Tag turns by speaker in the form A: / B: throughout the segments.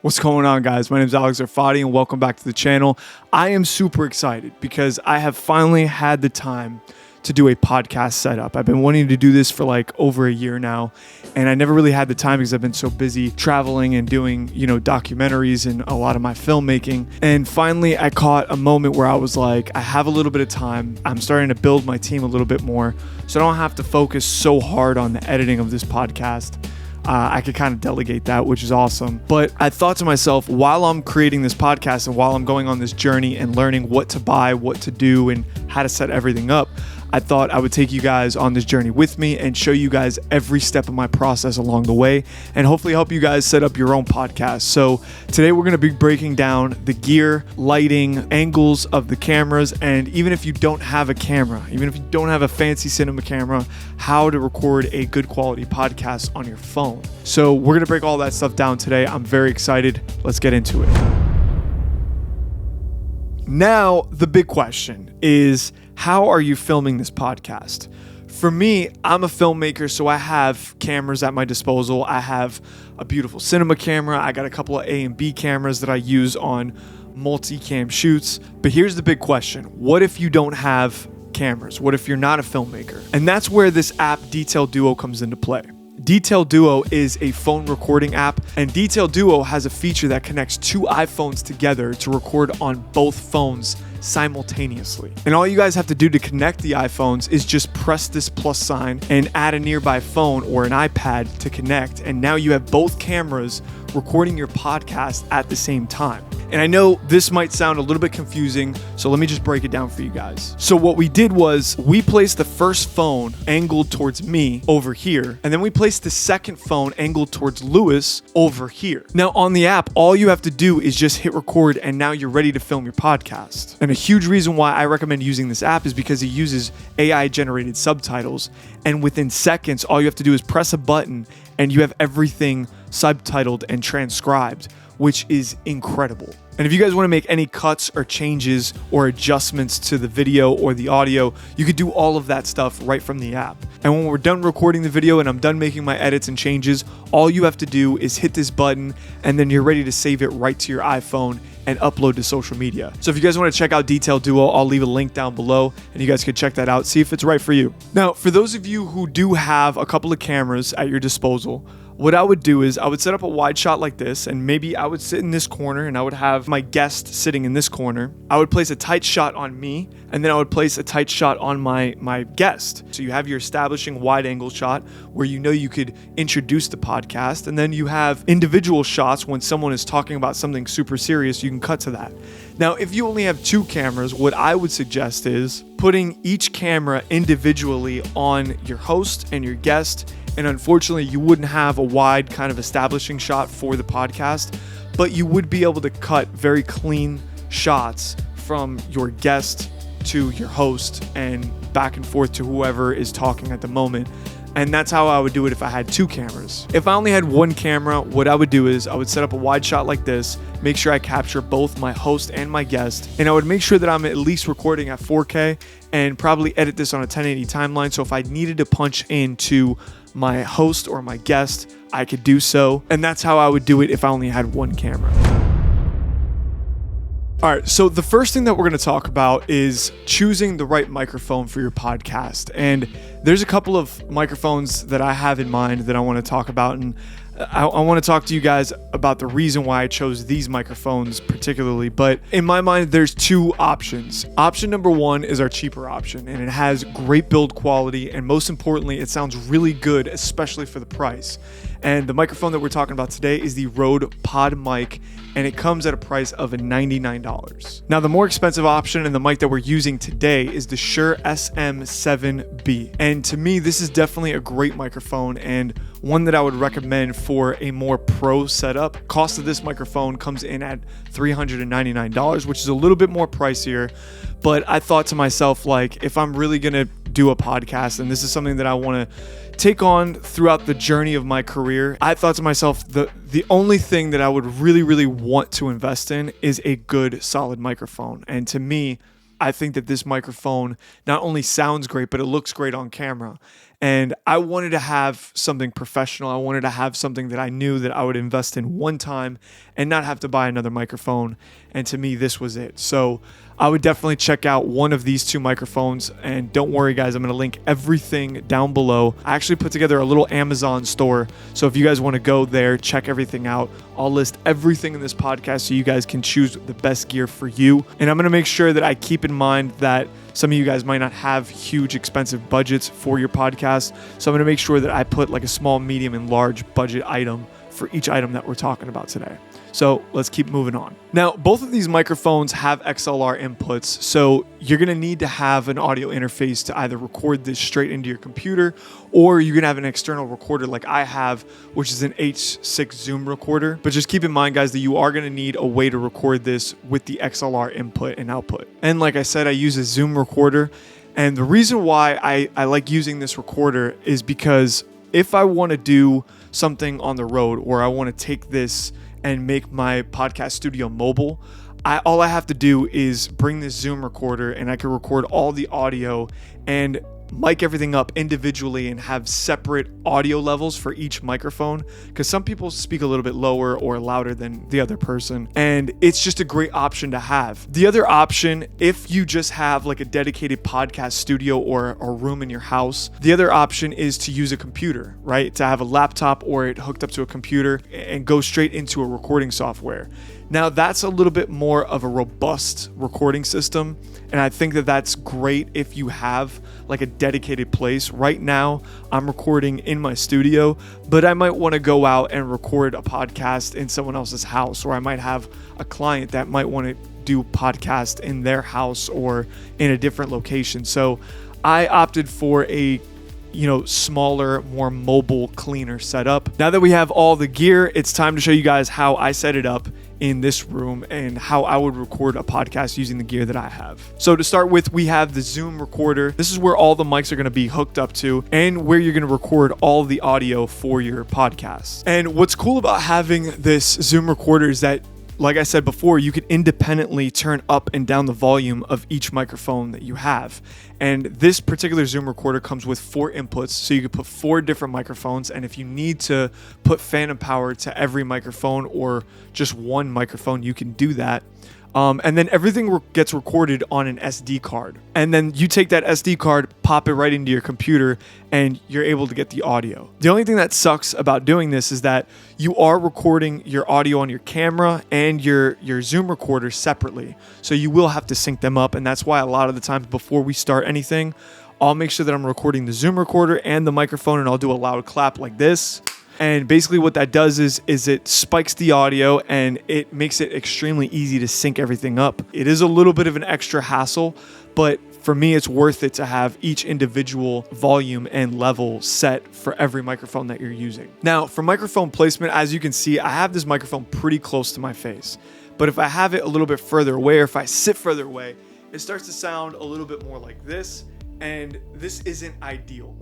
A: What's going on, guys? My name is Alex Arfati and welcome back to the channel. I am super excited because I have finally had the time to do a podcast setup. I've been wanting to do this for like over a year now, and I never really had the time because I've been so busy traveling and doing, documentaries and a lot of my filmmaking. And finally, I caught a moment where I was like, I have a little bit of time. I'm starting to build my team a little bit more, so I don't have to focus so hard on the editing of this podcast. I could kind of delegate that, which is awesome. But I thought to myself, while I'm creating this podcast and while I'm going on this journey and learning what to buy, what to do, and how to set everything up, I thought I would take you guys on this journey with me and show you guys every step of my process along the way and hopefully help you guys set up your own podcast. So today we're going to be breaking down the gear, lighting, angles of the cameras, and even if you don't have a camera, even if you don't have a fancy cinema camera, how to record a good quality podcast on your phone. So we're going to break all that stuff down today. I'm very excited. Let's get into it. Now, the big question is, how are you filming this podcast? For me, I'm a filmmaker, so I have cameras at my disposal. I have a beautiful cinema camera. I got a couple of A and B cameras that I use on multi-cam shoots. But here's the big question. What if you don't have cameras? What if you're not a filmmaker? And that's where this app Detail Duo comes into play. Detail Duo is a phone recording app, and Detail Duo has a feature that connects two iPhones together to record on both phones simultaneously. And all you guys have to do to connect the iPhones is just press this plus sign and add a nearby phone or an iPad to connect, and now you have both cameras recording your podcast at the same time. And I know this might sound a little bit confusing, so let me just break it down for you guys. So what we did was we placed the first phone angled towards me over here, and then we placed the second phone angled towards Lewis over here. Now on the app, all you have to do is just hit record, and now you're ready to film your podcast. And a huge reason why I recommend using this app is because it uses AI generated subtitles, and within seconds, all you have to do is press a button and you have everything subtitled and transcribed, which is incredible. And if you guys want to make any cuts or changes or adjustments to the video or the audio, you could do all of that stuff right from the app. And when we're done recording the video and I'm done making my edits and changes, all you have to do is hit this button and then you're ready to save it right to your iPhone and upload to social media. So if you guys want to check out Detail Duo, I'll leave a link down below and you guys can check that out, see if it's right for you. Now, for those of you who do have a couple of cameras at your disposal, what I would do is I would set up a wide shot like this, and maybe I would sit in this corner and I would have my guest sitting in this corner. I would place a tight shot on me, and then I would place a tight shot on my guest. So you have your establishing wide angle shot where you could introduce the podcast, and then you have individual shots when someone is talking about something super serious, you can cut to that. Now, if you only have two cameras, what I would suggest is putting each camera individually on your host and your guest. And unfortunately, you wouldn't have a wide kind of establishing shot for the podcast, but you would be able to cut very clean shots from your guest to your host and back and forth to whoever is talking at the moment. And that's how I would do it if I had two cameras. If I only had one camera, what I would do is I would set up a wide shot like this, make sure I capture both my host and my guest, and I would make sure that I'm at least recording at 4K and probably edit this on a 1080 timeline. So if I needed to punch into my host or my guest, I could do so. And that's how I would do it if I only had one camera. All right, so the first thing that we're going to talk about is choosing the right microphone for your podcast. And there's a couple of microphones that I have in mind that I want to talk about. And I want to talk to you guys about the reason why I chose these microphones particularly. But in my mind, there's two options. Option number one is our cheaper option, and it has great build quality. And most importantly, it sounds really good, especially for the price. And the microphone that we're talking about today is the Rode PodMic, and it comes at a price of $99. Now, the more expensive option and the mic that we're using today is the Shure SM7B. And to me, this is definitely a great microphone and one that I would recommend for a more pro setup. Cost of this microphone comes in at $399, which is a little bit more pricier. But I thought to myself, like, if I'm really going to do a podcast and this is something that I want to take on throughout the journey of my career, I thought to myself, the only thing that I would really want to invest in is a good, solid microphone. And to me, I think that this microphone not only sounds great, but it looks great on camera. And I wanted to have something professional. I wanted to have something that I knew that I would invest in one time and not have to buy another microphone. And to me, this was it. So I would definitely check out one of these two microphones. And don't worry, guys, I'm going to link everything down below. I actually put together a little Amazon store. So if you guys want to go there, check everything out. I'll list everything in this podcast so you guys can choose the best gear for you. And I'm going to make sure that I keep in mind that some of you guys might not have huge expensive budgets for your podcast. So I'm going to make sure that I put like a small, medium, and large budget item for each item that we're talking about today. So let's keep moving on. Now, both of these microphones have XLR inputs, so you're going to need to have an audio interface to either record this straight into your computer, or you're going to have an external recorder like I have, which is an H6 Zoom recorder. But just keep in mind, guys, that you are going to need a way to record this with the XLR input and output. And like I said, I use a Zoom recorder. And the reason why I like using this recorder is because if I want to do something on the road, or I want to take this and make my podcast studio mobile, all I have to do is bring this Zoom recorder and I can record all the audio and mic everything up individually and have separate audio levels for each microphone, because some people speak a little bit lower or louder than the other person, and it's just a great option to have. The other option, if you just have like a dedicated podcast studio or a room in your house, the other option is to use a computer, right? To have a laptop or it hooked up to a computer and go straight into a recording software. Now, that's a little bit more of a robust recording system, and I think that that's great if you have like a dedicated place. Right now, I'm recording in my studio, but I might want to go out and record a podcast in someone else's house, or I might have a client that might want to do podcast in their house or in a different location. So I opted for a smaller, more mobile, cleaner setup. Now that we have all the gear, it's time to show you guys how I set it up in this room and how I would record a podcast using the gear that I have. So to start with, we have the Zoom recorder. This is where all the mics are going to be hooked up to and where you're going to record all the audio for your podcast. And what's cool about having this Zoom recorder is that, like I said before, you can independently turn up and down the volume of each microphone that you have. And this particular Zoom recorder comes with 4 inputs, so you can put 4 different microphones. And if you need to put phantom power to every microphone or just one microphone, you can do that. And then everything gets recorded on an SD card. And then you take that SD card, pop it right into your computer, and you're able to get the audio. The only thing that sucks about doing this is that you are recording your audio on your camera and your Zoom recorder separately. So you will have to sync them up. And that's why a lot of the times before we start anything, I'll make sure that I'm recording the Zoom recorder and the microphone, and I'll do a loud clap like this. And basically what that does is it spikes the audio and it makes it extremely easy to sync everything up. It is a little bit of an extra hassle, but for me, it's worth it to have each individual volume and level set for every microphone that you're using. Now, for microphone placement, as you can see, I have this microphone pretty close to my face. But if I have it a little bit further away, or if I sit further away, it starts to sound a little bit more like this, and this isn't ideal.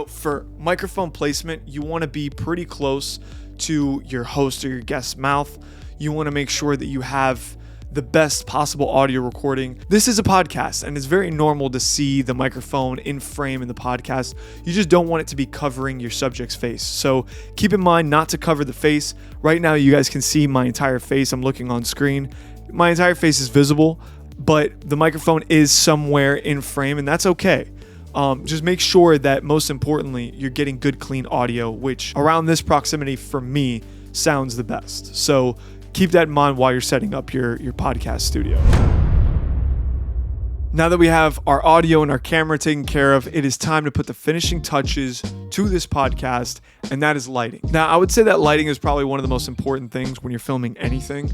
A: For microphone placement, you want to be pretty close to your host or your guest's mouth. You want to make sure that you have the best possible audio recording. This is a podcast, and it's very normal to see the microphone in frame in the podcast. You just don't want it to be covering your subject's face. So keep in mind not to cover the face. Right now, you guys can see my entire face. I'm looking on screen. My entire face is visible, but the microphone is somewhere in frame, and that's okay. Just make sure that, most importantly, you're getting good, clean audio, which around this proximity for me sounds the best. So keep that in mind while you're setting up your podcast studio. Now that we have our audio and our camera taken care of, it is time to put the finishing touches to this podcast, and that is lighting. Now, I would say that lighting is probably one of the most important things when you're filming anything,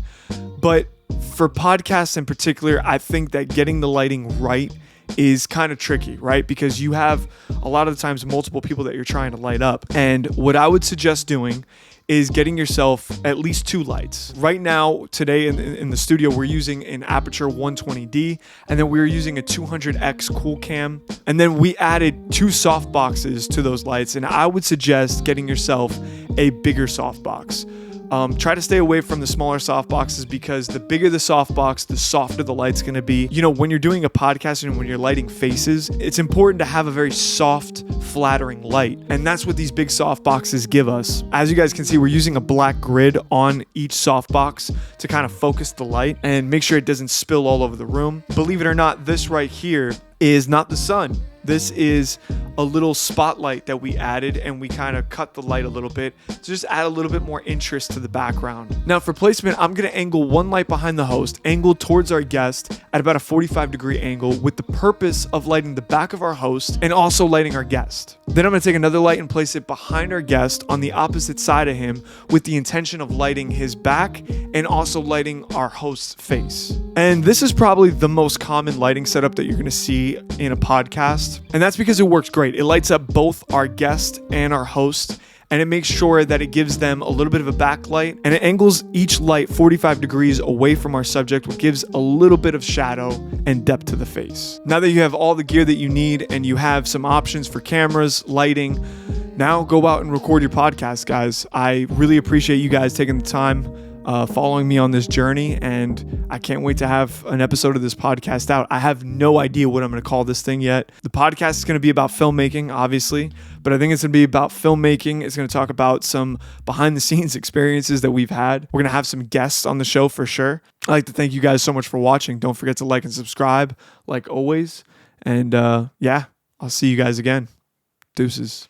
A: but for podcasts in particular, I think that getting the lighting right is kind of tricky, right? Because you have a lot of the times multiple people that you're trying to light up. And what I would suggest doing is getting yourself at least 2 lights. Right now, today in the studio, we're using an Aputure 120D, and then we're using a 200X Cool Cam. And then we added 2 softboxes to those lights. And I would suggest getting yourself a bigger softbox. Try to stay away from the smaller softboxes because the bigger the softbox, the softer the light's going to be. You know, when you're doing a podcast and when you're lighting faces, it's important to have a very soft, flattering light. And that's what these big softboxes give us. As you guys can see, we're using a black grid on each softbox to kind of focus the light and make sure it doesn't spill all over the room. Believe it or not, this right here is not the sun. This is a little spotlight that we added, and we kind of cut the light a little bit to just add a little bit more interest to the background. Now for placement, I'm going to angle one light behind the host, angled towards our guest at about a 45-degree angle with the purpose of lighting the back of our host and also lighting our guest. Then I'm going to take another light and place it behind our guest on the opposite side of him with the intention of lighting his back and also lighting our host's face. And this is probably the most common lighting setup that you're going to see in a podcast. And that's because it works great. It lights up both our guest and our host, and it makes sure that it gives them a little bit of a backlight, and it angles each light 45 degrees away from our subject, which gives a little bit of shadow and depth to the face. Now that you have all the gear that you need and you have some options for cameras, lighting, now go out and record your podcast, guys. I really appreciate you guys taking the time following me on this journey, and I can't wait to have an episode of this podcast out. I have no idea what I'm going to call this thing yet. The podcast is going to be about filmmaking, obviously, but I think it's going to be about filmmaking. It's going to talk about some behind the scenes experiences that we've had. We're going to have some guests on the show for sure. I'd like to thank you guys so much for watching. Don't forget to like and subscribe like always. And yeah, I'll see you guys again. Deuces.